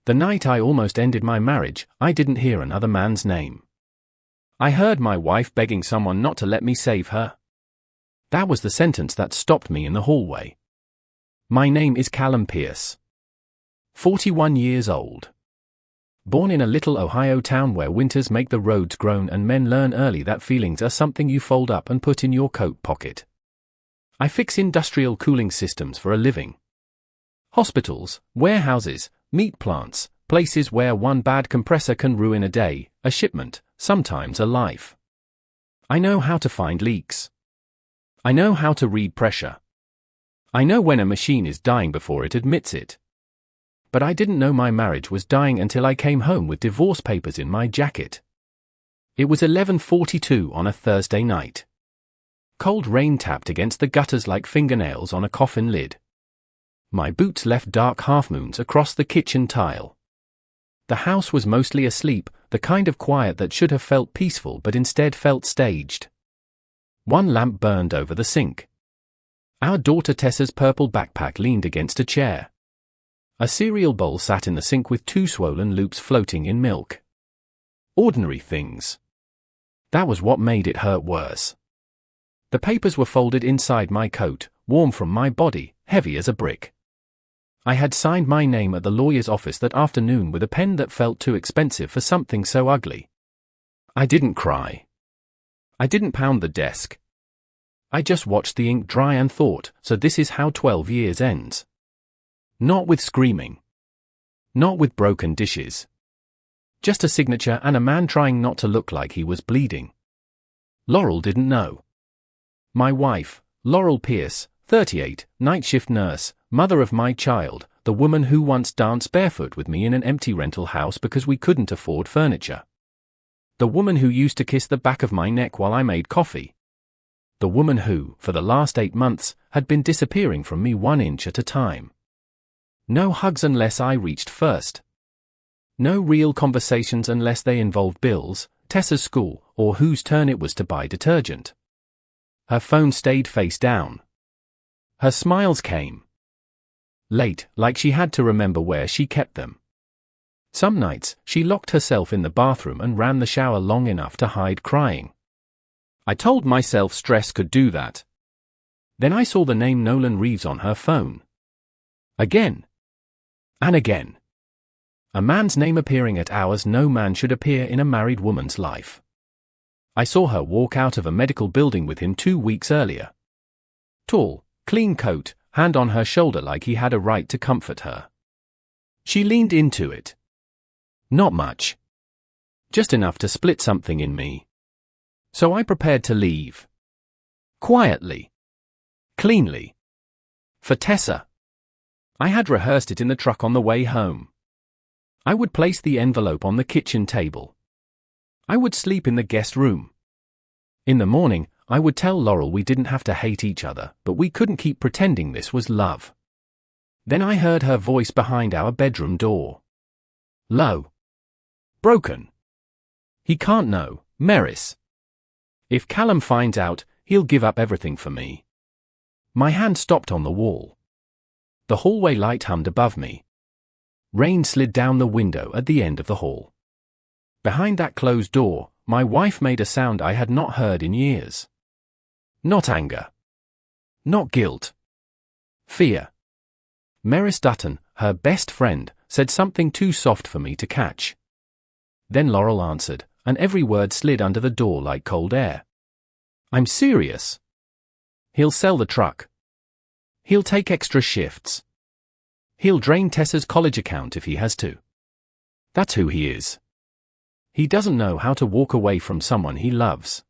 The night I almost ended my marriage, I didn't hear another man's name. I heard my wife begging someone not to let me save her. That was the sentence that stopped me in the hallway. My name is Callum Pierce. 41 years old. Born in a little Ohio town where winters make the roads groan and men learn early that feelings are something you fold up and put in your coat pocket. I fix industrial cooling systems for a living. Hospitals, warehouses, meat plants, places where one bad compressor can ruin a day, a shipment, sometimes a life. I know how to find leaks. I know how to read pressure. I know when a machine is dying before it admits it. But I didn't know my marriage was dying until I came home with divorce papers in my jacket. It was 11:42 on a Thursday night. Cold rain tapped against the gutters like fingernails on a coffin lid. My boots left dark half-moons across the kitchen tile. The house was mostly asleep, the kind of quiet that should have felt peaceful but instead felt staged. One lamp burned over the sink. Our daughter Tessa's purple backpack leaned against a chair. A cereal bowl sat in the sink with 2 swollen loops floating in milk. Ordinary things. That was what made it hurt worse. The papers were folded inside my coat, warm from my body, heavy as a brick. I had signed my name at the lawyer's office that afternoon with a pen that felt too expensive for something so ugly. I didn't cry. I didn't pound the desk. I just watched the ink dry and thought, so this is how 12 years ends. Not with screaming. Not with broken dishes. Just a signature and a man trying not to look like he was bleeding. Laurel didn't know. My wife, Laurel Pierce, 38, night shift nurse, mother of my child, the woman who once danced barefoot with me in an empty rental house because we couldn't afford furniture. The woman who used to kiss the back of my neck while I made coffee. The woman who, for the last 8 months, had been disappearing from me 1 inch at a time. No hugs unless I reached first. No real conversations unless they involved bills, Tessa's school, or whose turn it was to buy detergent. Her phone stayed face down. Her smiles came late, like she had to remember where she kept them. Some nights, she locked herself in the bathroom and ran the shower long enough to hide crying. I told myself stress could do that. Then I saw the name Nolan Reeves on her phone. Again. And again. A man's name appearing at hours no man should appear in a married woman's life. I saw her walk out of a medical building with him 2 weeks earlier. Tall, clean coat, hand on her shoulder like he had a right to comfort her. She leaned into it. Not much. Just enough to split something in me. So I prepared to leave. Quietly. Cleanly. For Tessa. I had rehearsed it in the truck on the way home. I would place the envelope on the kitchen table. I would sleep in the guest room. In the morning, I would tell Laurel we didn't have to hate each other, but we couldn't keep pretending this was love. Then I heard her voice behind our bedroom door. Low. Broken. He can't know, Maris. If Callum finds out, he'll give up everything for me. My hand stopped on the wall. The hallway light hummed above me. Rain slid down the window at the end of the hall. Behind that closed door, my wife made a sound I had not heard in years. Not anger. Not guilt. Fear. Maris Dutton, her best friend, said something too soft for me to catch. Then Laurel answered, and every word slid under the door like cold air. I'm serious. He'll sell the truck. He'll take extra shifts. He'll drain Tessa's college account if he has to. That's who he is. He doesn't know how to walk away from someone he loves.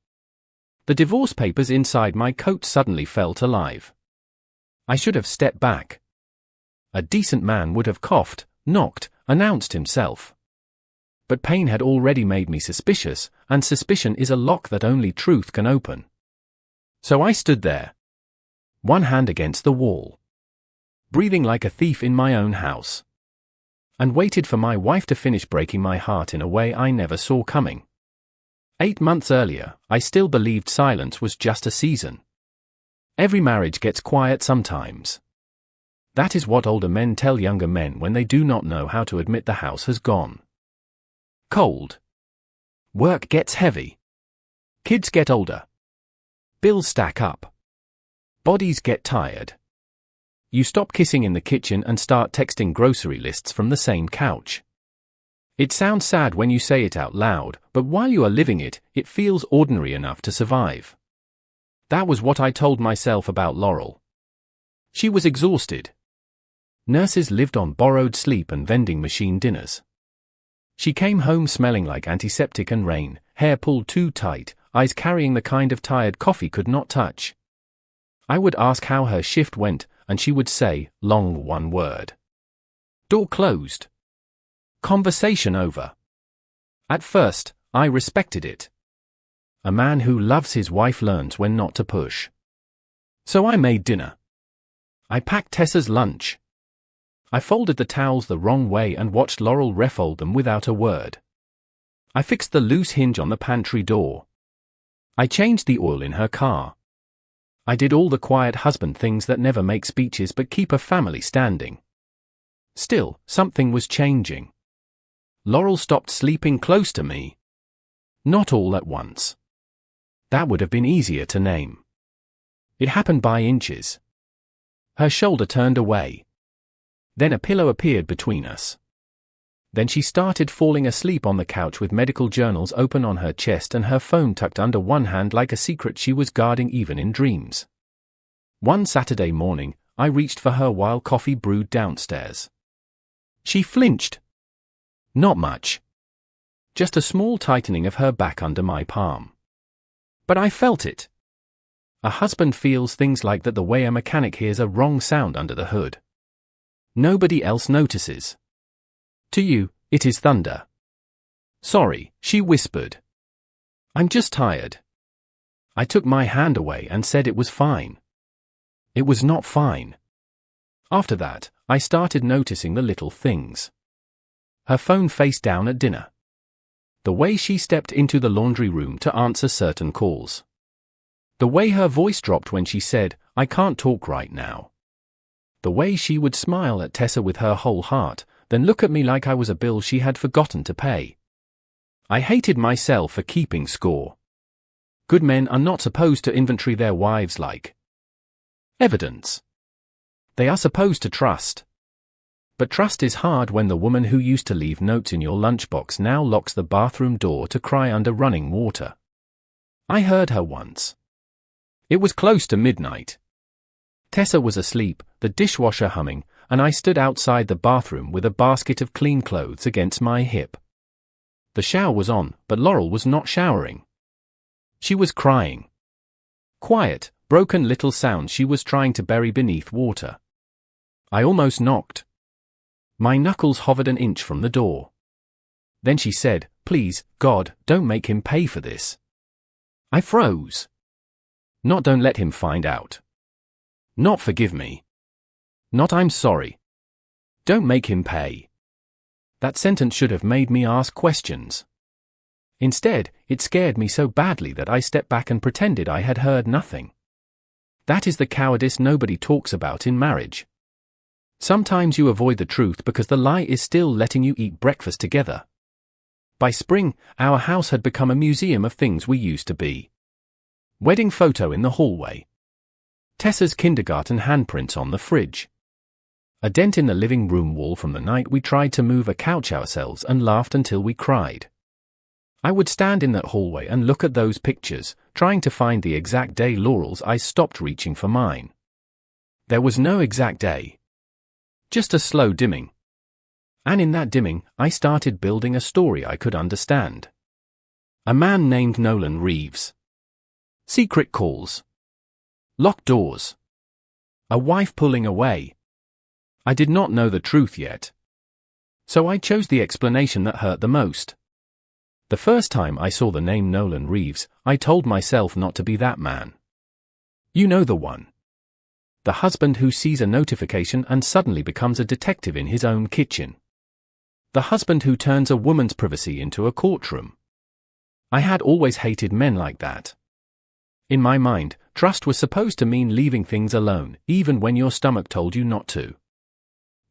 The divorce papers inside my coat suddenly felt alive. I should have stepped back. A decent man would have coughed, knocked, announced himself. But pain had already made me suspicious, and suspicion is a lock that only truth can open. So I stood there. One hand against the wall. Breathing like a thief in my own house. And waited for my wife to finish breaking my heart in a way I never saw coming. 8 months earlier, I still believed silence was just a season. Every marriage gets quiet sometimes. That is what older men tell younger men when they do not know how to admit the house has gone cold. Work gets heavy. Kids get older. Bills stack up. Bodies get tired. You stop kissing in the kitchen and start texting grocery lists from the same couch. It sounds sad when you say it out loud, but while you are living it, it feels ordinary enough to survive. That was what I told myself about Laurel. She was exhausted. Nurses lived on borrowed sleep and vending machine dinners. She came home smelling like antiseptic and rain, hair pulled too tight, eyes carrying the kind of tired coffee could not touch. I would ask how her shift went, and she would say, long one word. Door closed. Conversation over. At first, I respected it. A man who loves his wife learns when not to push. So I made dinner. I packed Tessa's lunch. I folded the towels the wrong way and watched Laurel refold them without a word. I fixed the loose hinge on the pantry door. I changed the oil in her car. I did all the quiet husband things that never make speeches but keep a family standing. Still, something was changing. Laurel stopped sleeping close to me. Not all at once. That would have been easier to name. It happened by inches. Her shoulder turned away. Then a pillow appeared between us. Then she started falling asleep on the couch with medical journals open on her chest and her phone tucked under one hand like a secret she was guarding even in dreams. One Saturday morning, I reached for her while coffee brewed downstairs. She flinched. Not much. Just a small tightening of her back under my palm. But I felt it. A husband feels things like that the way a mechanic hears a wrong sound under the hood. Nobody else notices. To you, it is thunder. Sorry, she whispered. I'm just tired. I took my hand away and said it was fine. It was not fine. After that, I started noticing the little things. Her phone face down at dinner. The way she stepped into the laundry room to answer certain calls. The way her voice dropped when she said, I can't talk right now. The way she would smile at Tessa with her whole heart, then look at me like I was a bill she had forgotten to pay. I hated myself for keeping score. Good men are not supposed to inventory their wives like evidence. They are supposed to trust. But trust is hard when the woman who used to leave notes in your lunchbox now locks the bathroom door to cry under running water. I heard her once. It was close to midnight. Tessa was asleep, the dishwasher humming, and I stood outside the bathroom with a basket of clean clothes against my hip. The shower was on, but Laurel was not showering. She was crying. Quiet, broken little sounds she was trying to bury beneath water. I almost knocked. My knuckles hovered an inch from the door. Then she said, please, God, don't make him pay for this. I froze. Not don't let him find out. Not forgive me. Not I'm sorry. Don't make him pay. That sentence should have made me ask questions. Instead, it scared me so badly that I stepped back and pretended I had heard nothing. That is the cowardice nobody talks about in marriage. Sometimes you avoid the truth because the lie is still letting you eat breakfast together. By spring, our house had become a museum of things we used to be. Wedding photo in the hallway. Tessa's kindergarten handprints on the fridge. A dent in the living room wall from the night we tried to move a couch ourselves and laughed until we cried. I would stand in that hallway and look at those pictures, trying to find the exact day Laurel's eyes stopped reaching for mine. There was no exact day. Just a slow dimming. And in that dimming, I started building a story I could understand. A man named Nolan Reeves. Secret calls. Locked doors. A wife pulling away. I did not know the truth yet. So I chose the explanation that hurt the most. The first time I saw the name Nolan Reeves, I told myself not to be that man. You know the one. The husband who sees a notification and suddenly becomes a detective in his own kitchen. The husband who turns a woman's privacy into a courtroom. I had always hated men like that. In my mind, trust was supposed to mean leaving things alone, even when your stomach told you not to.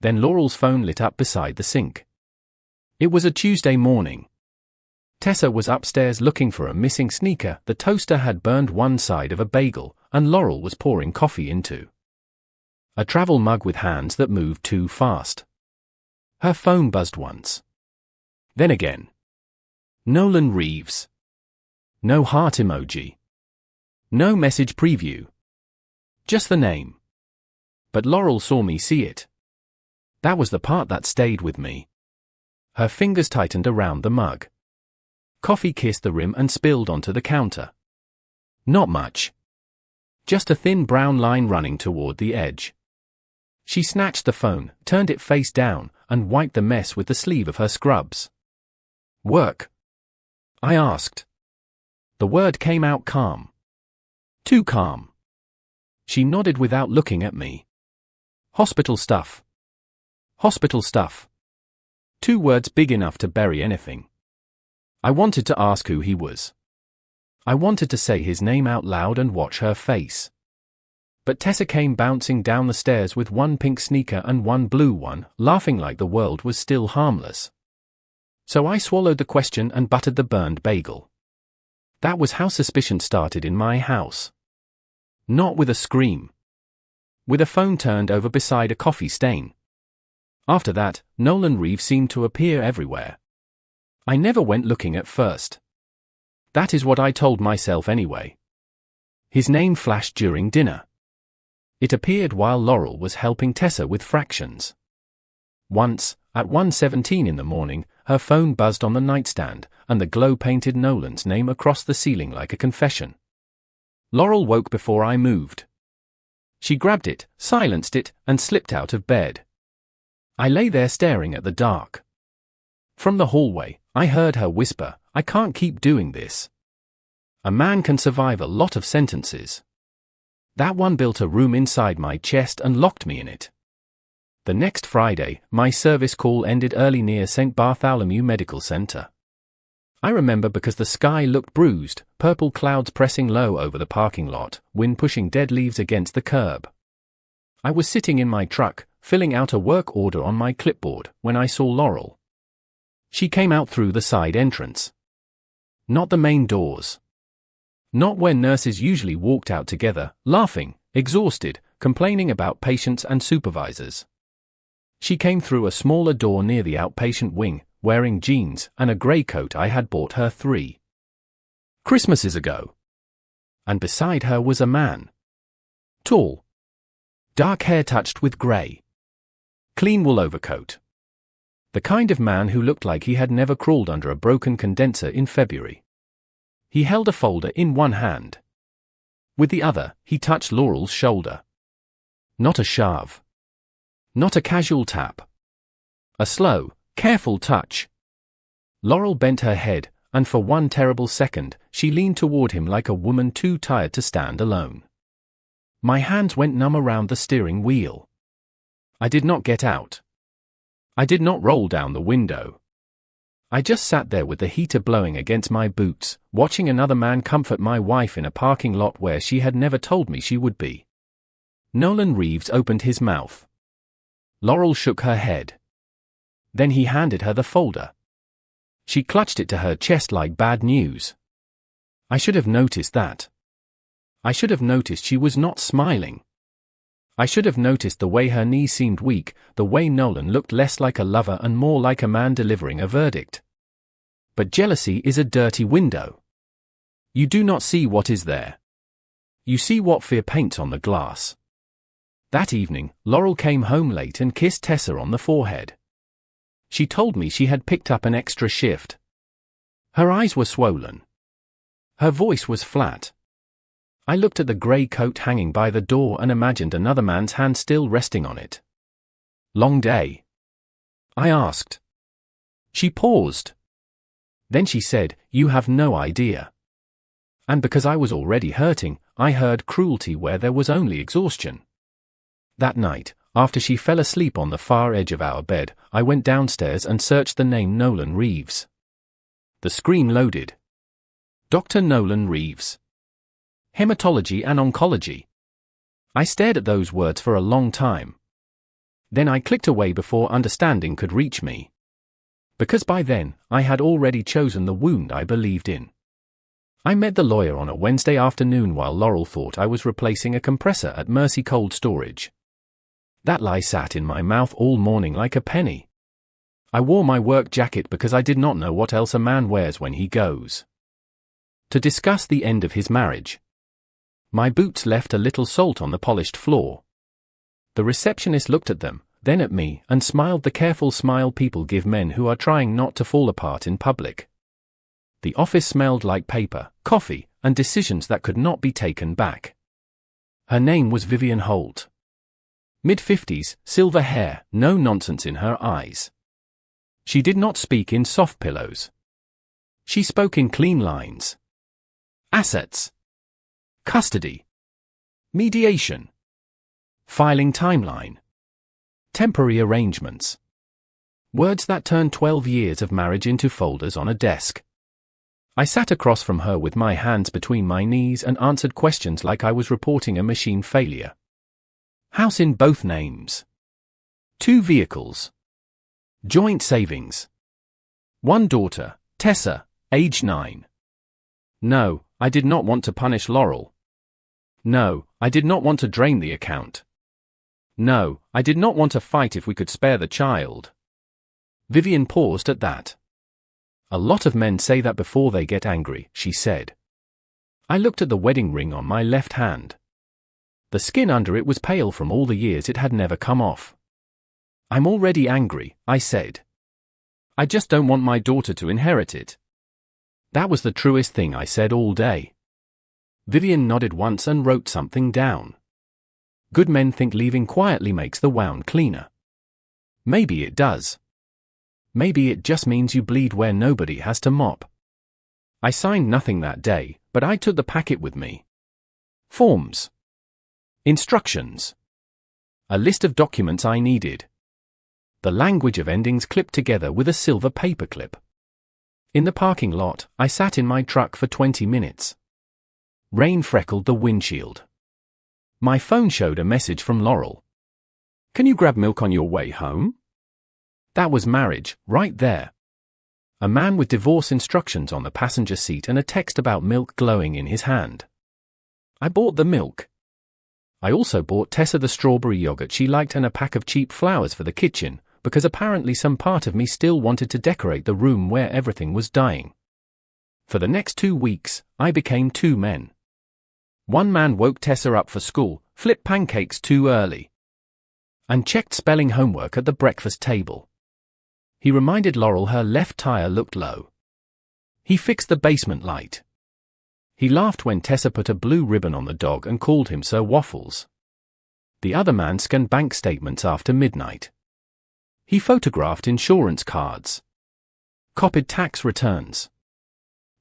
Then Laurel's phone lit up beside the sink. It was a Tuesday morning. Tessa was upstairs looking for a missing sneaker. The toaster had burned one side of a bagel, and Laurel was pouring coffee into a travel mug with hands that moved too fast. Her phone buzzed once. Then again. Nolan Reeves. No heart emoji. No message preview. Just the name. But Laurel saw me see it. That was the part that stayed with me. Her fingers tightened around the mug. Coffee kissed the rim and spilled onto the counter. Not much. Just a thin brown line running toward the edge. She snatched the phone, turned it face down, and wiped the mess with the sleeve of her scrubs. Work? I asked. The word came out calm. Too calm. She nodded without looking at me. Hospital stuff. Hospital stuff. 2 words big enough to bury anything. I wanted to ask who he was. I wanted to say his name out loud and watch her face. But Tessa came bouncing down the stairs with one pink sneaker and one blue one, laughing like the world was still harmless. So I swallowed the question and buttered the burned bagel. That was how suspicion started in my house. Not with a scream. With a phone turned over beside a coffee stain. After that, Nolan Reeves seemed to appear everywhere. I never went looking at first. That is what I told myself anyway. His name flashed during dinner. It appeared while Laurel was helping Tessa with fractions. Once, at 1:17 in the morning, her phone buzzed on the nightstand, and the glow painted Nolan's name across the ceiling like a confession. Laurel woke before I moved. She grabbed it, silenced it, and slipped out of bed. I lay there staring at the dark. From the hallway, I heard her whisper, "I can't keep doing this." A man can survive a lot of sentences. That one built a room inside my chest and locked me in it. The next Friday, my service call ended early near St. Bartholomew Medical Center. I remember because the sky looked bruised, purple clouds pressing low over the parking lot, wind pushing dead leaves against the curb. I was sitting in my truck, filling out a work order on my clipboard, when I saw Laurel. She came out through the side entrance. Not the main doors. Not where nurses usually walked out together, laughing, exhausted, complaining about patients and supervisors. She came through a smaller door near the outpatient wing, wearing jeans and a grey coat I had bought her 3 Christmases ago. And beside her was a man. Tall. Dark hair touched with grey. Clean wool overcoat. The kind of man who looked like he had never crawled under a broken condenser in February. He held a folder in one hand. With the other, he touched Laurel's shoulder. Not a shove. Not a casual tap. A slow, careful touch. Laurel bent her head, and for one terrible second, she leaned toward him like a woman too tired to stand alone. My hands went numb around the steering wheel. I did not get out. I did not roll down the window. I just sat there with the heater blowing against my boots, watching another man comfort my wife in a parking lot where she had never told me she would be. Nolan Reeves opened his mouth. Laurel shook her head. Then he handed her the folder. She clutched it to her chest like bad news. I should have noticed that. I should have noticed she was not smiling. I should have noticed the way her knees seemed weak, the way Nolan looked less like a lover and more like a man delivering a verdict. But jealousy is a dirty window. You do not see what is there. You see what fear paints on the glass. That evening, Laurel came home late and kissed Tessa on the forehead. She told me she had picked up an extra shift. Her eyes were swollen. Her voice was flat. I looked at the grey coat hanging by the door and imagined another man's hand still resting on it. Long day? I asked. She paused. Then she said, "You have no idea." And because I was already hurting, I heard cruelty where there was only exhaustion. That night, after she fell asleep on the far edge of our bed, I went downstairs and searched the name Nolan Reeves. The screen loaded. Dr. Nolan Reeves. Hematology and oncology. I stared at those words for a long time. Then I clicked away before understanding could reach me. Because by then, I had already chosen the wound I believed in. I met the lawyer on a Wednesday afternoon while Laurel thought I was replacing a compressor at Mercy Cold Storage. That lie sat in my mouth all morning like a penny. I wore my work jacket because I did not know what else a man wears when he goes to discuss the end of his marriage. My boots left a little salt on the polished floor. The receptionist looked at them, then at me, and smiled the careful smile people give men who are trying not to fall apart in public. The office smelled like paper, coffee, and decisions that could not be taken back. Her name was Vivian Holt. Mid-50s, silver hair, no nonsense in her eyes. She did not speak in soft pillows. She spoke in clean lines. Assets. Custody. Mediation. Filing timeline. Temporary arrangements. Words that turned 12 years of marriage into folders on a desk. I sat across from her with my hands between my knees and answered questions like I was reporting a machine failure. House in both names. 2 vehicles. Joint savings. 1 daughter, Tessa, age 9. No, I did not want to punish Laurel. No, I did not want to drain the account. No, I did not want to fight if we could spare the child. Vivian paused at that. A lot of men say that before they get angry, she said. I looked at the wedding ring on my left hand. The skin under it was pale from all the years it had never come off. I'm already angry, I said. I just don't want my daughter to inherit it. That was the truest thing I said all day. Vivian nodded once and wrote something down. Good men think leaving quietly makes the wound cleaner. Maybe it does. Maybe it just means you bleed where nobody has to mop. I signed nothing that day, but I took the packet with me. Forms. Instructions. A list of documents I needed. The language of endings clipped together with a silver paperclip. In the parking lot, I sat in my truck for 20 minutes. Rain freckled the windshield. My phone showed a message from Laurel. Can you grab milk on your way home? That was marriage, right there. A man with divorce instructions on the passenger seat and a text about milk glowing in his hand. I bought the milk. I also bought Tessa the strawberry yogurt she liked and a pack of cheap flowers for the kitchen, because apparently some part of me still wanted to decorate the room where everything was dying. For the next 2 weeks, I became 2 men. One man woke Tessa up for school, flipped pancakes too early, and checked spelling homework at the breakfast table. He reminded Laurel her left tire looked low. He fixed the basement light. He laughed when Tessa put a blue ribbon on the dog and called him Sir Waffles. The other man scanned bank statements after midnight. He photographed insurance cards. Copied tax returns.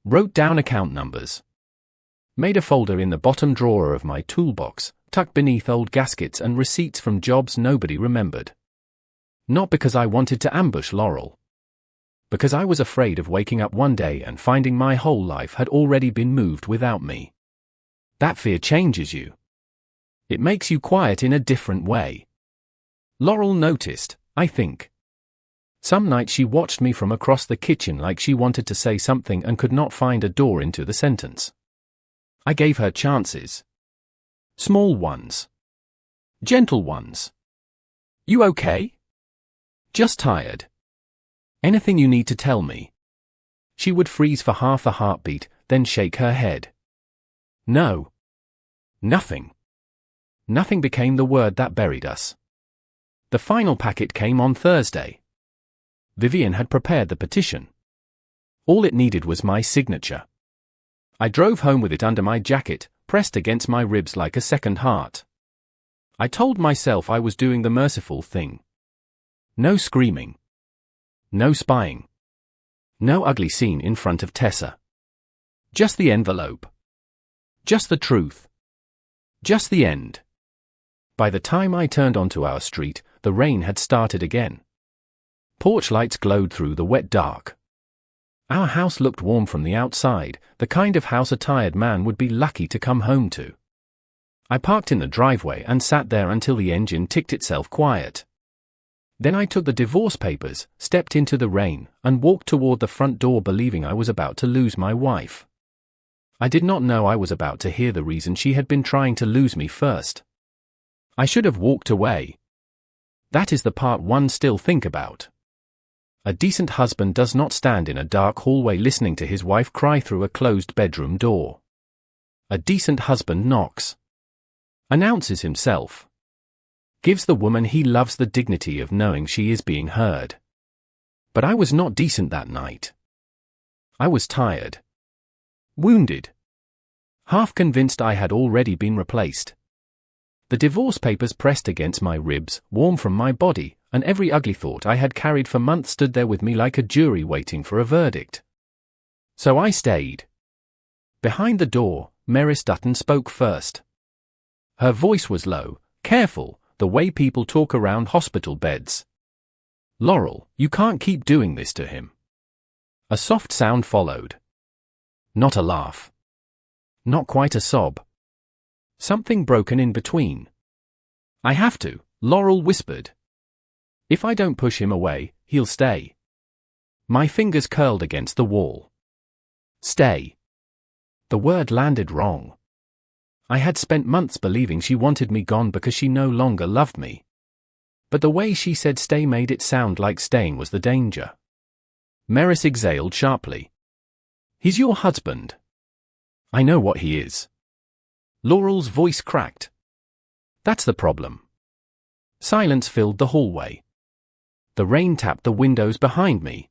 Wrote down account numbers. Made a folder in the bottom drawer of my toolbox, tucked beneath old gaskets and receipts from jobs nobody remembered. Not because I wanted to ambush Laurel. Because I was afraid of waking up one day and finding my whole life had already been moved without me. That fear changes you. It makes you quiet in a different way. Laurel noticed, I think. Some night she watched me from across the kitchen like she wanted to say something and could not find a door into the sentence. I gave her chances. Small ones. Gentle ones. You okay? Just tired. Anything you need to tell me? She would freeze for half a heartbeat, then shake her head. No. Nothing. Nothing became the word that buried us. The final packet came on Thursday. Vivian had prepared the petition. All it needed was my signature. I drove home with it under my jacket, pressed against my ribs like a second heart. I told myself I was doing the merciful thing. No screaming. No spying. No ugly scene in front of Tessa. Just the envelope. Just the truth. Just the end. By the time I turned onto our street, the rain had started again. Porch lights glowed through the wet dark. Our house looked warm from the outside, the kind of house a tired man would be lucky to come home to. I parked in the driveway and sat there until the engine ticked itself quiet. Then I took the divorce papers, stepped into the rain, and walked toward the front door believing I was about to lose my wife. I did not know I was about to hear the reason she had been trying to lose me first. I should have walked away. That is the part one still think about. A decent husband does not stand in a dark hallway listening to his wife cry through a closed bedroom door. A decent husband knocks. Announces himself. Gives the woman he loves the dignity of knowing she is being heard. But I was not decent that night. I was tired. Wounded. Half convinced I had already been replaced. The divorce papers pressed against my ribs, warm from my body, and every ugly thought I had carried for months stood there with me like a jury waiting for a verdict. So I stayed. Behind the door, Maris Dutton spoke first. Her voice was low, careful, the way people talk around hospital beds. Laurel, you can't keep doing this to him. A soft sound followed. Not a laugh. Not quite a sob. Something broken in between. I have to, Laurel whispered. If I don't push him away, he'll stay. My fingers curled against the wall. Stay. The word landed wrong. I had spent months believing she wanted me gone because she no longer loved me. But the way she said stay made it sound like staying was the danger. Maris exhaled sharply. He's your husband. I know what he is. Laurel's voice cracked. That's the problem. Silence filled the hallway. The rain tapped the windows behind me.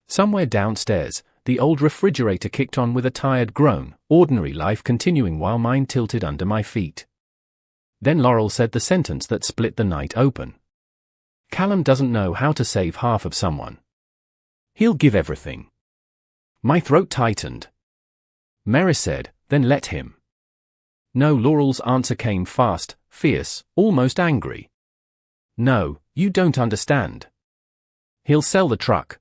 Somewhere downstairs, the old refrigerator kicked on with a tired groan, ordinary life continuing while mine tilted under my feet. Then Laurel said the sentence that split the night open. Callum doesn't know how to save half of someone. He'll give everything. My throat tightened. Maris said, then let him. No, Laurel's answer came fast, fierce, almost angry. No, you don't understand. He'll sell the truck.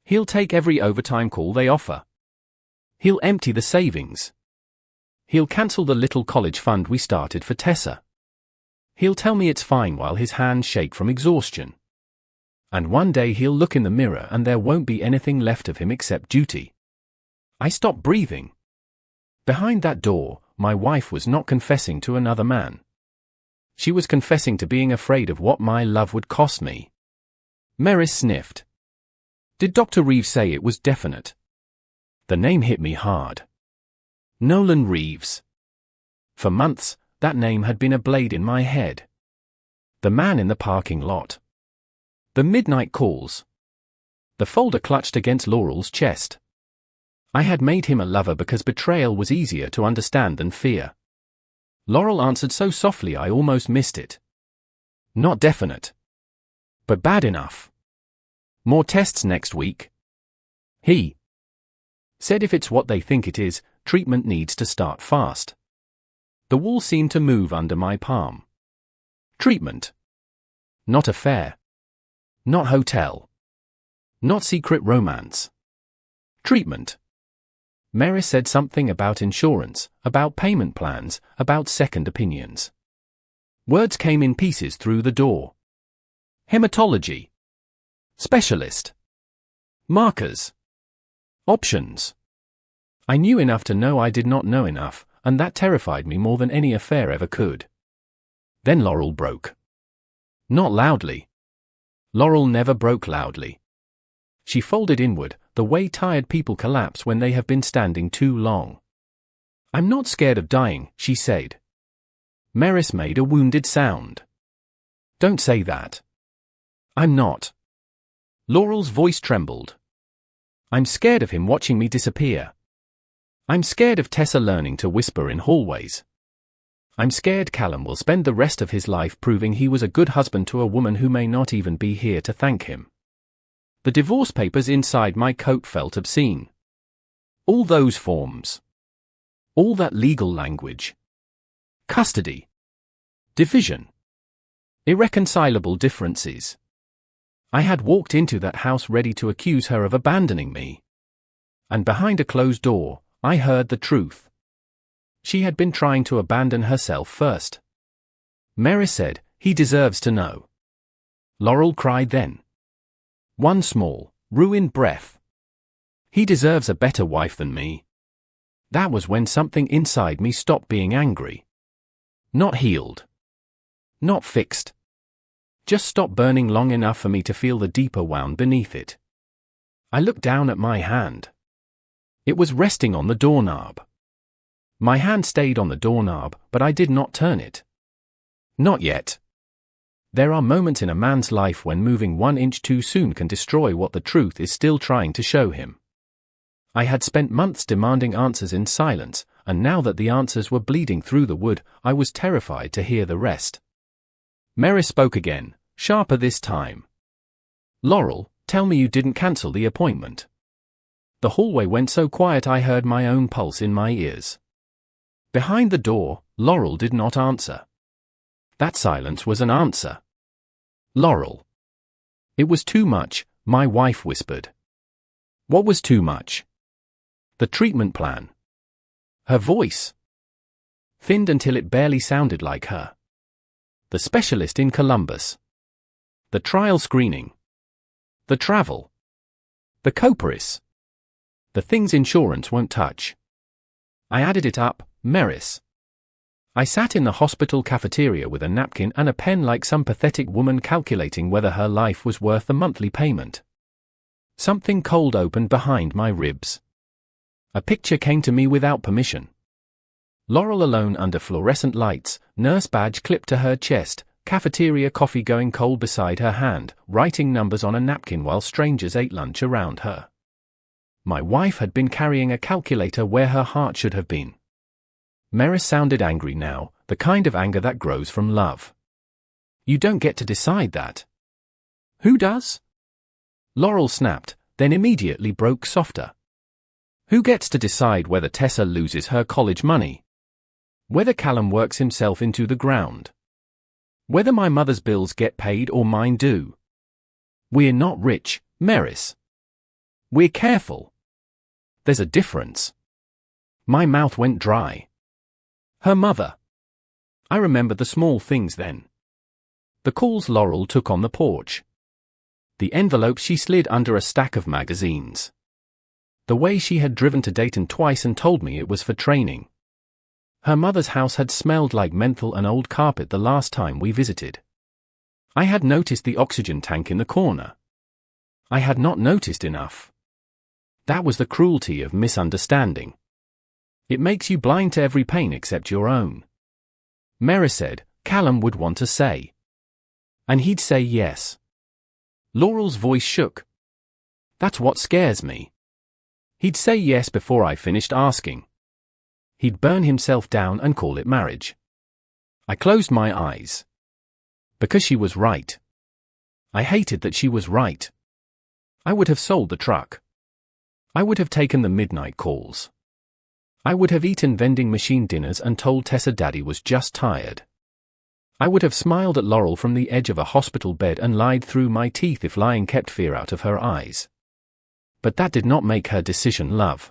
He'll take every overtime call they offer. He'll empty the savings. He'll cancel the little college fund we started for Tessa. He'll tell me it's fine while his hands shake from exhaustion. And one day he'll look in the mirror and there won't be anything left of him except duty. I stopped breathing. Behind that door, my wife was not confessing to another man. She was confessing to being afraid of what my love would cost me. Maris sniffed. Did Dr. Reeves say it was definite? The name hit me hard. Nolan Reeves. For months, that name had been a blade in my head. The man in the parking lot. The midnight calls. The folder clutched against Laurel's chest. I had made him a lover because betrayal was easier to understand than fear. Laurel answered so softly I almost missed it. Not definite. But bad enough. More tests next week. He said if it's what they think it is, treatment needs to start fast. The wall seemed to move under my palm. Treatment. Not affair. Not hotel. Not secret romance. Treatment. Maris said something about insurance, about payment plans, about second opinions. Words came in pieces through the door. Hematology. Specialist. Markers. Options. I knew enough to know I did not know enough, and that terrified me more than any affair ever could. Then Laurel broke. Not loudly. Laurel never broke loudly. She folded inward, the way tired people collapse when they have been standing too long. I'm not scared of dying, she said. Maris made a wounded sound. Don't say that. I'm not. Laurel's voice trembled. I'm scared of him watching me disappear. I'm scared of Tessa learning to whisper in hallways. I'm scared Callum will spend the rest of his life proving he was a good husband to a woman who may not even be here to thank him. The divorce papers inside my coat felt obscene. All those forms. All that legal language. Custody. Division. Irreconcilable differences. I had walked into that house ready to accuse her of abandoning me. And behind a closed door, I heard the truth. She had been trying to abandon herself first. Maris said, he deserves to know. Laurel cried then. One small, ruined breath. He deserves a better wife than me. That was when something inside me stopped being angry. Not healed. Not fixed. Just stopped burning long enough for me to feel the deeper wound beneath it. I looked down at my hand. It was resting on the doorknob. My hand stayed on the doorknob, but I did not turn it. Not yet. There are moments in a man's life when moving 1 inch too soon can destroy what the truth is still trying to show him. I had spent months demanding answers in silence, and now that the answers were bleeding through the wood, I was terrified to hear the rest. Mary spoke again, sharper this time. Laurel, tell me you didn't cancel the appointment. The hallway went so quiet I heard my own pulse in my ears. Behind the door, Laurel did not answer. That silence was an answer. Laurel. It was too much, my wife whispered. What was too much? The treatment plan. Her voice. Thinned until it barely sounded like her. The specialist in Columbus. The trial screening. The travel. The copris. The things insurance won't touch. I added it up, Meris. I sat in the hospital cafeteria with a napkin and a pen like some pathetic woman calculating whether her life was worth the monthly payment. Something cold opened behind my ribs. A picture came to me without permission. Laurel alone under fluorescent lights, nurse badge clipped to her chest, cafeteria coffee going cold beside her hand, writing numbers on a napkin while strangers ate lunch around her. My wife had been carrying a calculator where her heart should have been. Meris sounded angry now, the kind of anger that grows from love. You don't get to decide that. Who does? Laurel snapped, then immediately broke softer. Who gets to decide whether Tessa loses her college money? Whether Callum works himself into the ground? Whether my mother's bills get paid or mine do? We're not rich, Meris. We're careful. There's a difference. My mouth went dry. Her mother. I remember the small things then. The calls Laurel took on the porch. The envelopes she slid under a stack of magazines. The way she had driven to Dayton twice and told me it was for training. Her mother's house had smelled like menthol and old carpet the last time we visited. I had noticed the oxygen tank in the corner. I had not noticed enough. That was the cruelty of misunderstanding. It makes you blind to every pain except your own. Mary said, Callum would want to say. And he'd say yes. Laurel's voice shook. That's what scares me. He'd say yes before I finished asking. He'd burn himself down and call it marriage. I closed my eyes. Because she was right. I hated that she was right. I would have sold the truck. I would have taken the midnight calls. I would have eaten vending machine dinners and told Tessa Daddy was just tired. I would have smiled at Laurel from the edge of a hospital bed and lied through my teeth if lying kept fear out of her eyes. But that did not make her decision love.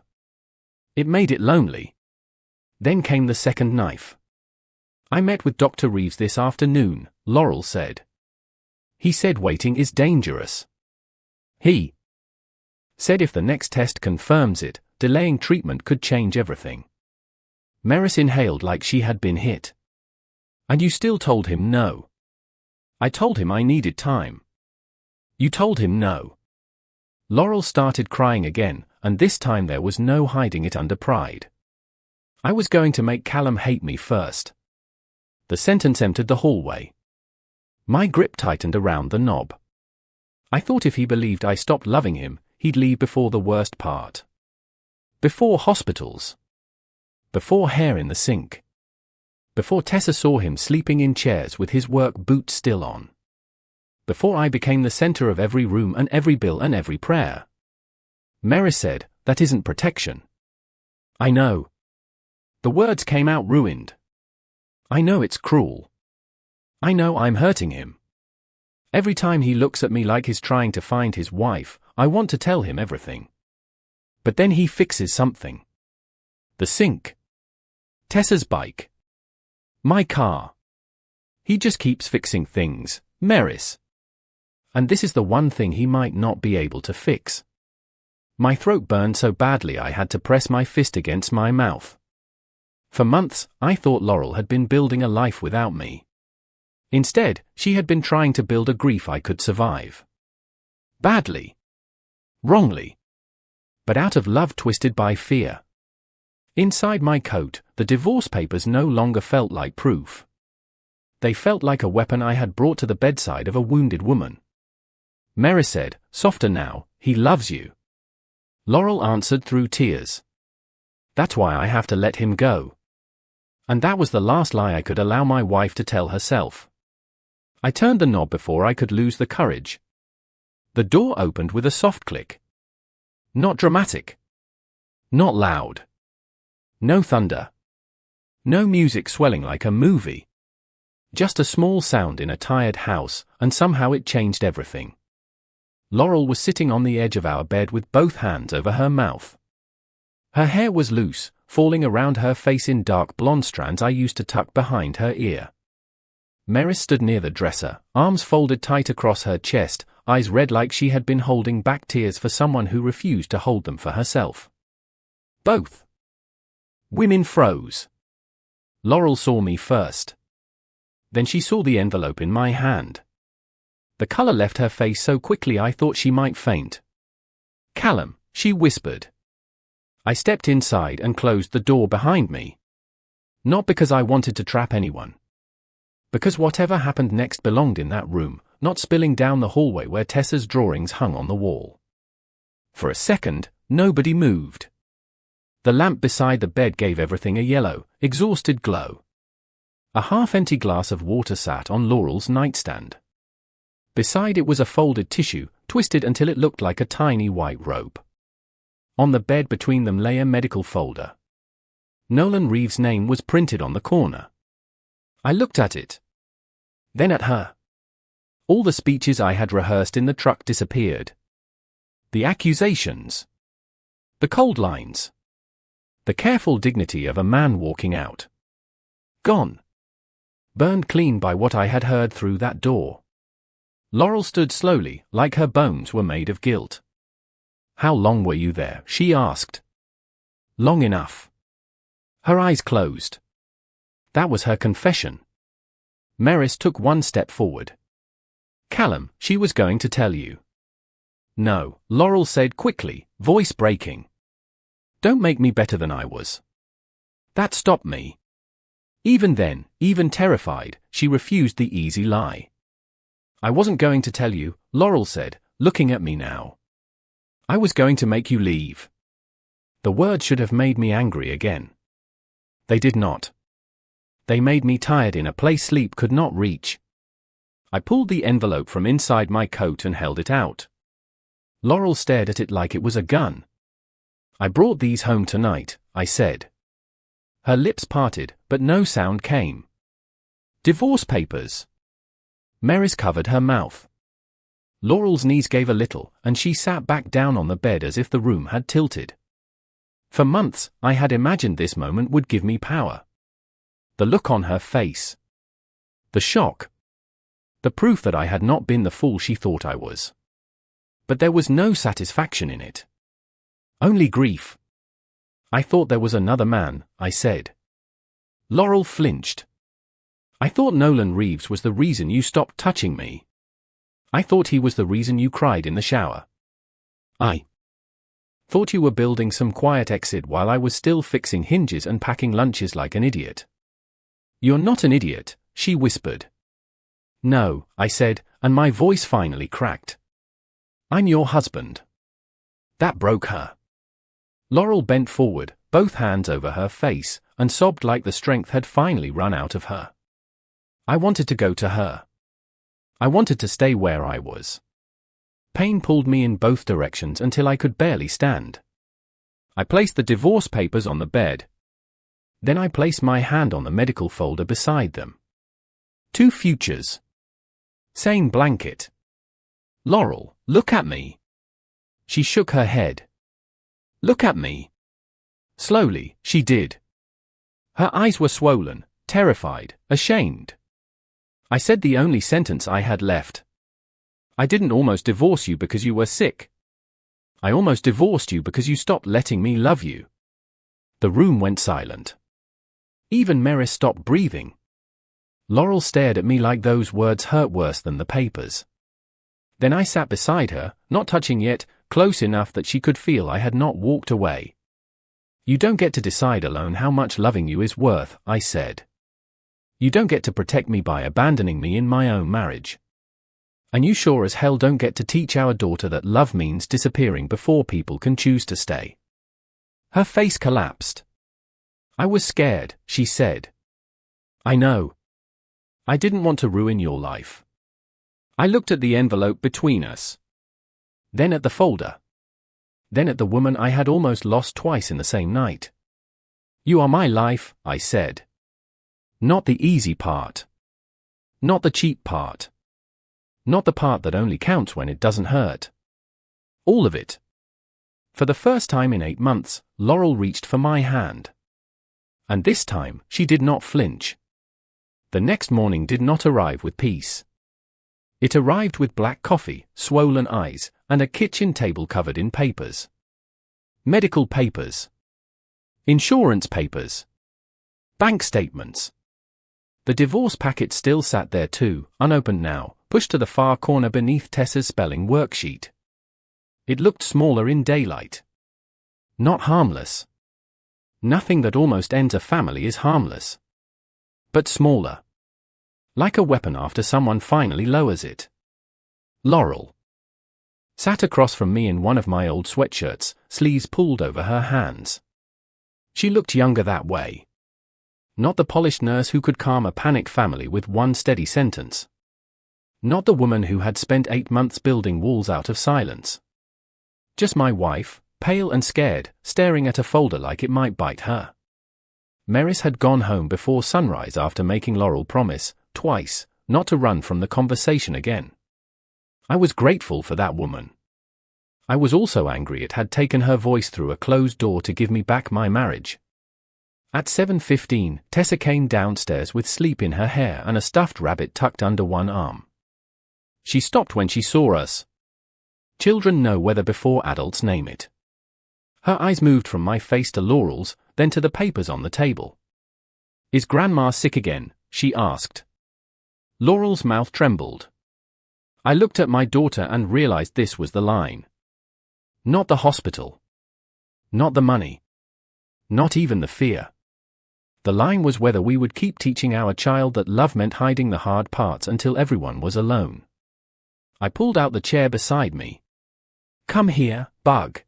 It made it lonely. Then came the second knife. I met with Dr. Reeves this afternoon, Laurel said. He said waiting is dangerous. He said if the next test confirms it, delaying treatment could change everything. Meris inhaled like she had been hit. And you still told him no. I told him I needed time. You told him no. Laurel started crying again, and this time there was no hiding it under pride. I was going to make Callum hate me first. The sentence entered the hallway. My grip tightened around the knob. I thought if he believed I stopped loving him, he'd leave before the worst part. Before hospitals. Before hair in the sink. Before Tessa saw him sleeping in chairs with his work boots still on. Before I became the center of every room and every bill and every prayer. Mary said, that isn't protection. I know. The words came out ruined. I know it's cruel. I know I'm hurting him. Every time he looks at me like he's trying to find his wife, I want to tell him everything. But then he fixes something. The sink. Tessa's bike. My car. He just keeps fixing things, Meris. And this is the one thing he might not be able to fix. My throat burned so badly I had to press my fist against my mouth. For months, I thought Laurel had been building a life without me. Instead, she had been trying to build a grief I could survive. Badly. Wrongly. But out of love twisted by fear. Inside my coat, the divorce papers no longer felt like proof. They felt like a weapon I had brought to the bedside of a wounded woman. Mary said, "Softer now, he loves you." Laurel answered through tears. "That's why I have to let him go." And that was the last lie I could allow my wife to tell herself. I turned the knob before I could lose the courage. The door opened with a soft click. Not dramatic. Not loud. No thunder. No music swelling like a movie. Just a small sound in a tired house, and somehow it changed everything. Laurel was sitting on the edge of our bed with both hands over her mouth. Her hair was loose, falling around her face in dark blonde strands I used to tuck behind her ear. Meris stood near the dresser, arms folded tight across her chest, eyes red like she had been holding back tears for someone who refused to hold them for herself. Both women froze. Laurel saw me first. Then she saw the envelope in my hand. The color left her face so quickly I thought she might faint. "Callum," she whispered. I stepped inside and closed the door behind me. Not because I wanted to trap anyone. Because whatever happened next belonged in that room, not spilling down the hallway where Tessa's drawings hung on the wall. For a second, nobody moved. The lamp beside the bed gave everything a yellow, exhausted glow. A half-empty glass of water sat on Laurel's nightstand. Beside it was a folded tissue, twisted until it looked like a tiny white rope. On the bed between them lay a medical folder. Nolan Reeves' name was printed on the corner. I looked at it. Then at her. All the speeches I had rehearsed in the truck disappeared. The accusations. The cold lines. The careful dignity of a man walking out. Gone. Burned clean by what I had heard through that door. Laurel stood slowly, like her bones were made of guilt. "How long were you there?" she asked. "Long enough." Her eyes closed. That was her confession. Meris took one step forward. "Callum, she was going to tell you." "No," Laurel said quickly, voice breaking. "Don't make me better than I was." That stopped me. Even then, even terrified, she refused the easy lie. "I wasn't going to tell you," Laurel said, looking at me now. "I was going to make you leave." The words should have made me angry again. They did not. They made me tired in a place sleep could not reach. I pulled the envelope from inside my coat and held it out. Laurel stared at it like it was a gun. "I brought these home tonight," I said. Her lips parted, but no sound came. "Divorce papers." Meris covered her mouth. Laurel's knees gave a little, and she sat back down on the bed as if the room had tilted. For months, I had imagined this moment would give me power. The look on her face. The shock. The proof that I had not been the fool she thought I was. But there was no satisfaction in it. Only grief. "I thought there was another man," I said. Laurel flinched. "I thought Nolan Reeves was the reason you stopped touching me. I thought he was the reason you cried in the shower. I thought you were building some quiet exit while I was still fixing hinges and packing lunches like an idiot." "You're not an idiot," she whispered. "No," I said, and my voice finally cracked. "I'm your husband." That broke her. Laurel bent forward, both hands over her face, and sobbed like the strength had finally run out of her. I wanted to go to her. I wanted to stay where I was. Pain pulled me in both directions until I could barely stand. I placed the divorce papers on the bed. Then I placed my hand on the medical folder beside them. Two futures. Same blanket. "Laurel, look at me." She shook her head. "Look at me." Slowly, she did. Her eyes were swollen, terrified, ashamed. I said the only sentence I had left. I didn't almost divorce you because you were sick. I almost divorced you because you stopped letting me love you." The room went silent. Even Maris stopped breathing. Laurel stared at me like those words hurt worse than the papers. Then I sat beside her, not touching yet, close enough that she could feel I had not walked away. "You don't get to decide alone how much loving you is worth," I said. "You don't get to protect me by abandoning me in my own marriage. And you sure as hell don't get to teach our daughter that love means disappearing before people can choose to stay." Her face collapsed. "I was scared," she said. "I know. I didn't want to ruin your life." I looked at the envelope between us. Then at the folder. Then at the woman I had almost lost twice in the same night. "You are my life," I said. "Not the easy part. Not the cheap part. Not the part that only counts when it doesn't hurt. All of it." For the first time in 8 months, Laurel reached for my hand. And this time, she did not flinch. The next morning did not arrive with peace. It arrived with black coffee, swollen eyes, and a kitchen table covered in papers. Medical papers. Insurance papers. Bank statements. The divorce packet still sat there too, unopened now, pushed to the far corner beneath Tessa's spelling worksheet. It looked smaller in daylight. Not harmless. Nothing that almost ends a family is harmless. But smaller. Like a weapon after someone finally lowers it. Laurel sat across from me in one of my old sweatshirts, sleeves pulled over her hands. She looked younger that way. Not the polished nurse who could calm a panic family with one steady sentence. Not the woman who had spent 8 months building walls out of silence. Just my wife, pale and scared, staring at a folder like it might bite her. Maris had gone home before sunrise after making Laurel promise, twice, not to run from the conversation again. I was grateful for that woman. I was also angry it had taken her voice through a closed door to give me back my marriage. At 7:15, Tessa came downstairs with sleep in her hair and a stuffed rabbit tucked under one arm. She stopped when she saw us. Children know whether before adults name it. Her eyes moved from my face to Laurel's, then to the papers on the table. "Is Grandma sick again?" she asked. Laurel's mouth trembled. I looked at my daughter and realized this was the line. Not the hospital. Not the money. Not even the fear. The line was whether we would keep teaching our child that love meant hiding the hard parts until everyone was alone. I pulled out the chair beside me. "Come here, Bug."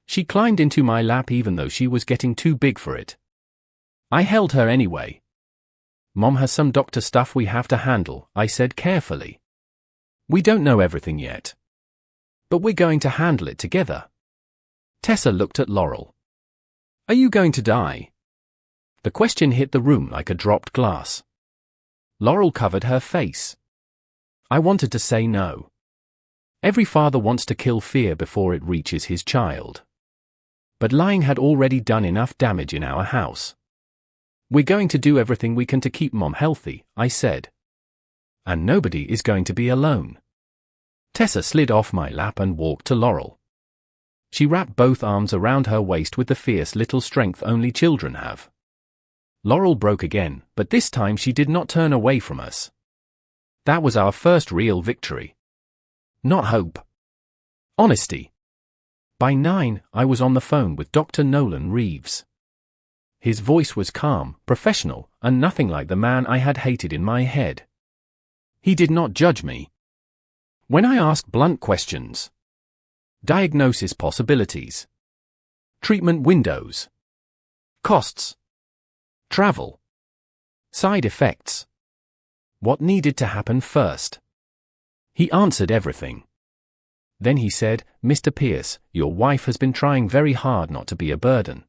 She climbed into my lap even though she was getting too big for it. I held her anyway. "Mom has some doctor stuff we have to handle," I said carefully. "We don't know everything yet. But we're going to handle it together." Tessa looked at Laurel. "Are you going to die?" The question hit the room like a dropped glass. Laurel covered her face. I wanted to say no. Every father wants to kill fear before it reaches his child. But lying had already done enough damage in our house. "We're going to do everything we can to keep Mom healthy," I said. "And nobody is going to be alone." Tessa slid off my lap and walked to Laurel. She wrapped both arms around her waist with the fierce little strength only children have. Laurel broke again, but this time she did not turn away from us. That was our first real victory. Not hope. Honesty. By 9, I was on the phone with Dr. Nolan Reeves. His voice was calm, professional, and nothing like the man I had hated in my head. He did not judge me. When I asked blunt questions. Diagnosis possibilities. Treatment windows. Costs. Travel. Side effects. What needed to happen first? He answered everything. Then he said, "Mr. Pierce, your wife has been trying very hard not to be a burden."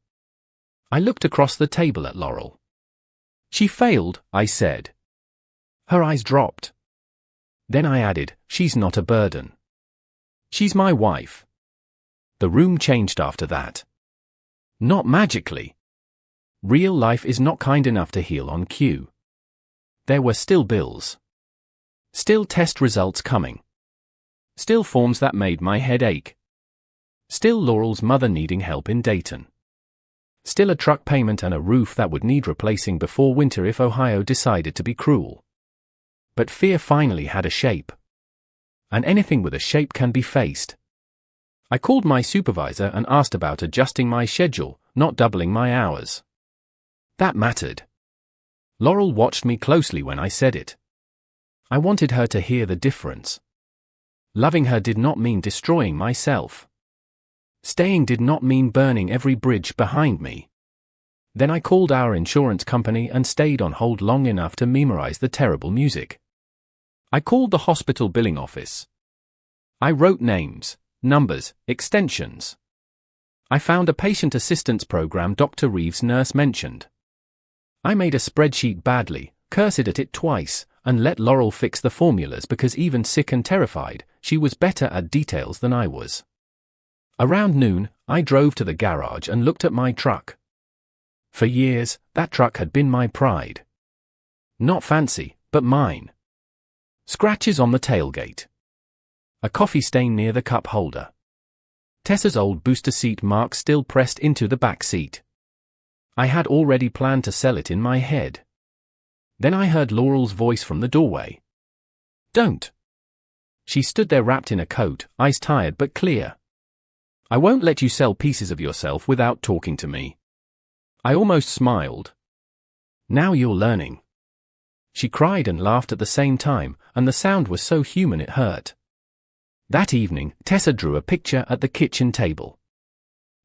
I looked across the table at Laurel. "She failed," I said. Her eyes dropped. Then I added, "She's not a burden. She's my wife." The room changed after that. Not magically. Real life is not kind enough to heal on cue. There were still bills. Still test results coming. Still forms that made my head ache. Still Laurel's mother needing help in Dayton. Still a truck payment and a roof that would need replacing before winter if Ohio decided to be cruel. But fear finally had a shape. And anything with a shape can be faced. I called my supervisor and asked about adjusting my schedule, not doubling my hours. That mattered. Laurel watched me closely when I said it. I wanted her to hear the difference. Loving her did not mean destroying myself. Staying did not mean burning every bridge behind me. Then I called our insurance company and stayed on hold long enough to memorize the terrible music. I called the hospital billing office. I wrote names, numbers, extensions. I found a patient assistance program Dr. Reeves' nurse mentioned. I made a spreadsheet badly, cursed at it twice, and let Laurel fix the formulas because even sick and terrified, she was better at details than I was. Around noon, I drove to the garage and looked at my truck. For years, that truck had been my pride. Not fancy, but mine. Scratches on the tailgate. A coffee stain near the cup holder. Tessa's old booster seat mark still pressed into the back seat. I had already planned to sell it in my head. Then I heard Laurel's voice from the doorway. Don't. She stood there wrapped in a coat, eyes tired but clear. I won't let you sell pieces of yourself without talking to me. I almost smiled. Now you're learning. She cried and laughed at the same time, and the sound was so human it hurt. That evening, Tessa drew a picture at the kitchen table.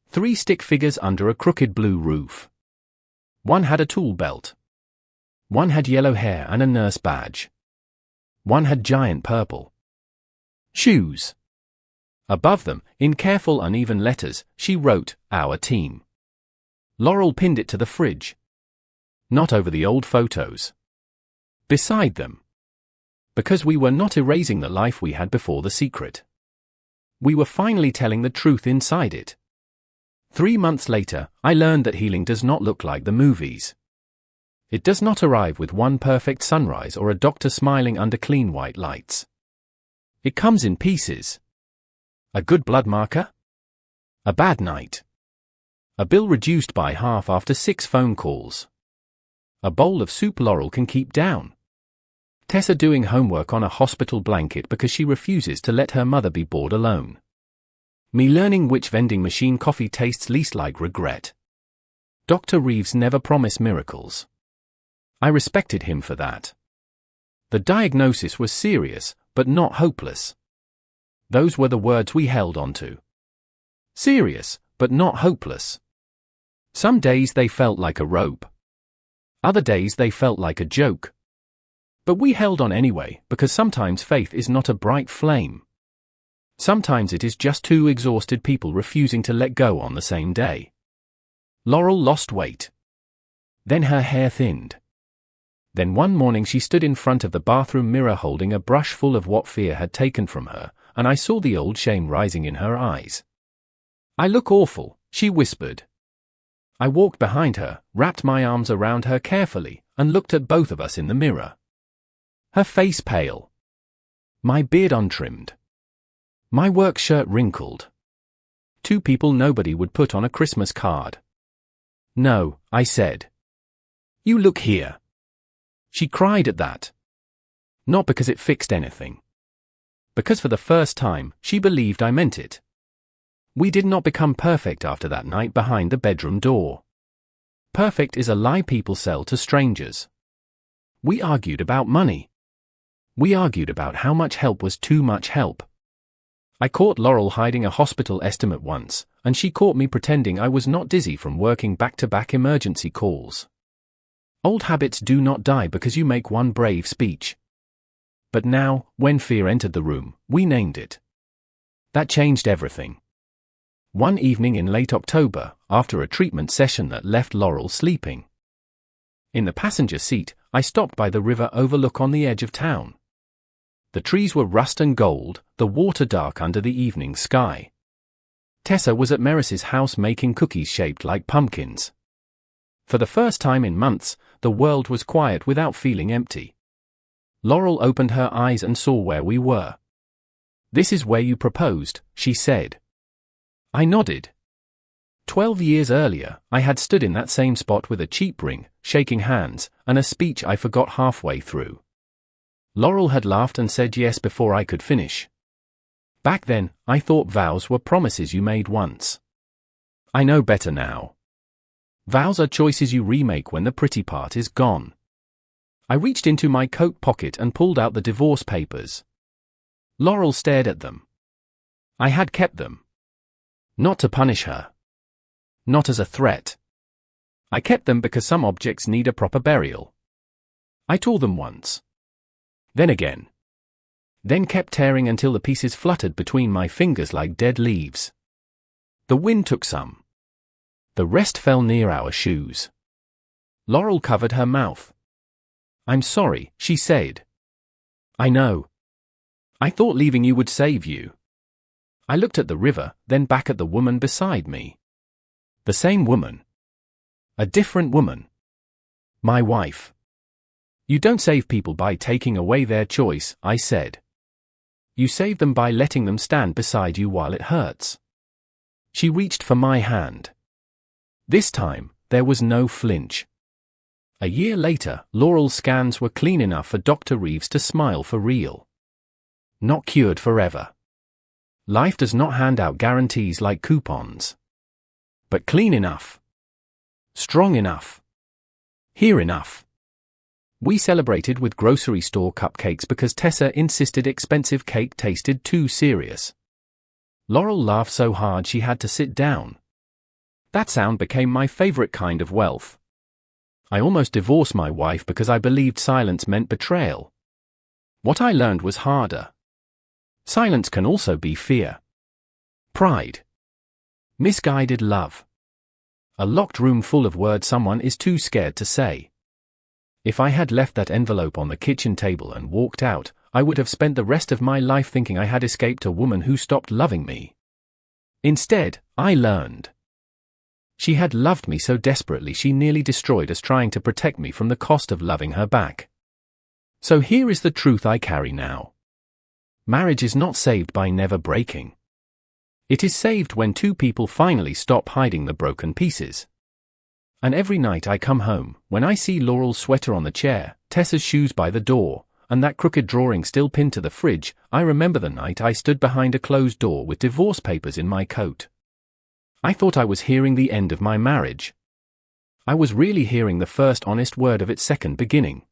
3 stick figures under a crooked blue roof. One had a tool belt. One had yellow hair and a nurse badge. One had giant purple shoes. Above them, in careful uneven letters, she wrote, "Our team." Laurel pinned it to the fridge. Not over the old photos. Beside them. Because we were not erasing the life we had before the secret. We were finally telling the truth inside it. 3 months later, I learned that healing does not look like the movies. It does not arrive with one perfect sunrise or a doctor smiling under clean white lights. It comes in pieces. A good blood marker? A bad night. A bill reduced by half after 6 phone calls. A bowl of soup Laurel can keep down. Tessa doing homework on a hospital blanket because she refuses to let her mother be bored alone. Me learning which vending machine coffee tastes least like regret. Dr. Reeves never promised miracles. I respected him for that. The diagnosis was serious, but not hopeless. Those were the words we held on to. Serious, but not hopeless. Some days they felt like a rope. Other days they felt like a joke. But we held on anyway, because sometimes faith is not a bright flame. Sometimes it is just 2 exhausted people refusing to let go on the same day. Laurel lost weight. Then her hair thinned. Then one morning she stood in front of the bathroom mirror holding a brush full of what fear had taken from her, and I saw the old shame rising in her eyes. "I look awful," she whispered. I walked behind her, wrapped my arms around her carefully, and looked at both of us in the mirror. Her face pale. My beard untrimmed. My work shirt wrinkled. 2 people nobody would put on a Christmas card. "No," I said. "You look here." She cried at that. Not because it fixed anything. Because for the first time, she believed I meant it. We did not become perfect after that night behind the bedroom door. Perfect is a lie people sell to strangers. We argued about money. We argued about how much help was too much help. I caught Laurel hiding a hospital estimate once, and she caught me pretending I was not dizzy from working back-to-back emergency calls. Old habits do not die because you make one brave speech. But now, when fear entered the room, we named it. That changed everything. One evening in late October, after a treatment session that left Laurel sleeping. In the passenger seat, I stopped by the river overlook on the edge of town. The trees were rust and gold, the water dark under the evening sky. Tessa was at Maris's house making cookies shaped like pumpkins. For the first time in months, the world was quiet without feeling empty. Laurel opened her eyes and saw where we were. "This is where you proposed," she said. I nodded. 12 years earlier, I had stood in that same spot with a cheap ring, shaking hands, and a speech I forgot halfway through. Laurel had laughed and said yes before I could finish. Back then, I thought vows were promises you made once. I know better now. Vows are choices you remake when the pretty part is gone. I reached into my coat pocket and pulled out the divorce papers. Laurel stared at them. I had kept them. Not to punish her. Not as a threat. I kept them because some objects need a proper burial. I tore them once. Then again. Then kept tearing until the pieces fluttered between my fingers like dead leaves. The wind took some. The rest fell near our shoes. Laurel covered her mouth. "I'm sorry," she said. "I know. I thought leaving you would save you." I looked at the river, then back at the woman beside me. The same woman. A different woman. My wife. "You don't save people by taking away their choice," I said. "You save them by letting them stand beside you while it hurts." She reached for my hand. This time, there was no flinch. A year later, Laurel's scans were clean enough for Dr. Reeves to smile for real. Not cured forever. Life does not hand out guarantees like coupons. But clean enough. Strong enough. Here enough. We celebrated with grocery store cupcakes because Tessa insisted expensive cake tasted too serious. Laurel laughed so hard she had to sit down. That sound became my favorite kind of wealth. I almost divorced my wife because I believed silence meant betrayal. What I learned was harder. Silence can also be fear. Pride. Misguided love. A locked room full of words someone is too scared to say. If I had left that envelope on the kitchen table and walked out, I would have spent the rest of my life thinking I had escaped a woman who stopped loving me. Instead, I learned. She had loved me so desperately she nearly destroyed us trying to protect me from the cost of loving her back. So here is the truth I carry now. Marriage is not saved by never breaking. It is saved when two people finally stop hiding the broken pieces. And every night I come home, when I see Laurel's sweater on the chair, Tessa's shoes by the door, and that crooked drawing still pinned to the fridge, I remember the night I stood behind a closed door with divorce papers in my coat. I thought I was hearing the end of my marriage. I was really hearing the first honest word of its second beginning.